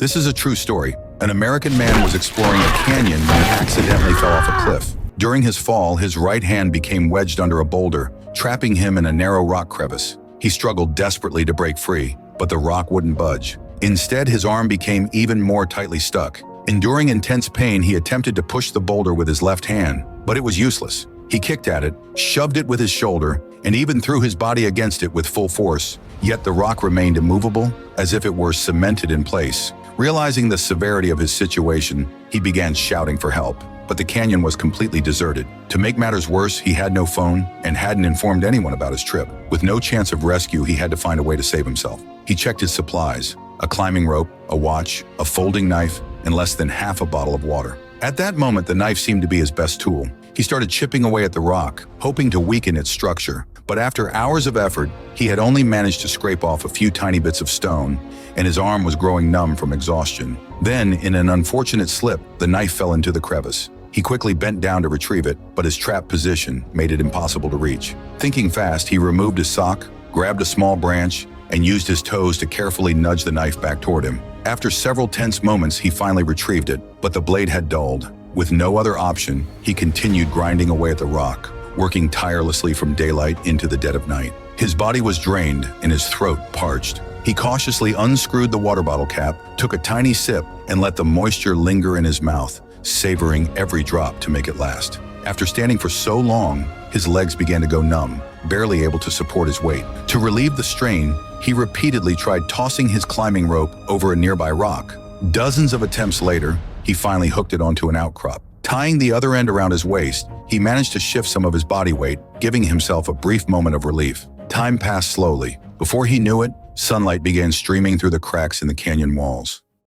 This is a true story. An American man was exploring a canyon when he accidentally fell off a cliff. During his fall, his right hand became wedged under a boulder, trapping him in a narrow rock crevice. He struggled desperately to break free, but the rock wouldn't budge. Instead, his arm became even more tightly stuck. Enduring intense pain, he attempted to push the boulder with his left hand, but it was useless. He kicked at it, shoved it with his shoulder, and even threw his body against it with full force. Yet the rock remained immovable, as if it were cemented in place. Realizing the severity of his situation, he began shouting for help, but the canyon was completely deserted. To make matters worse, he had no phone and hadn't informed anyone about his trip. With no chance of rescue, he had to find a way to save himself. He checked his supplies: a climbing rope, a watch, a folding knife, and less than half a bottle of water. At that moment, the knife seemed to be his best tool. He started chipping away at the rock, hoping to weaken its structure. But after hours of effort, he had only managed to scrape off a few tiny bits of stone, and his arm was growing numb from exhaustion. Then, in an unfortunate slip, the knife fell into the crevice. He quickly bent down to retrieve it, but his trapped position made it impossible to reach. Thinking fast, he removed his sock, grabbed a small branch, and used his toes to carefully nudge the knife back toward him. After several tense moments, he finally retrieved it, but the blade had dulled. With no other option, he continued grinding away at the rock, working tirelessly from daylight into the dead of night. His body was drained and his throat parched. He cautiously unscrewed the water bottle cap, took a tiny sip, and let the moisture linger in his mouth, savoring every drop to make it last. After standing for so long, his legs began to go numb, barely able to support his weight. To relieve the strain, he repeatedly tried tossing his climbing rope over a nearby rock. Dozens of attempts later, he finally hooked it onto an outcrop. Tying the other end around his waist, he managed to shift some of his body weight, giving himself a brief moment of relief. Time passed slowly. Before he knew it, sunlight began streaming through the cracks in the canyon walls.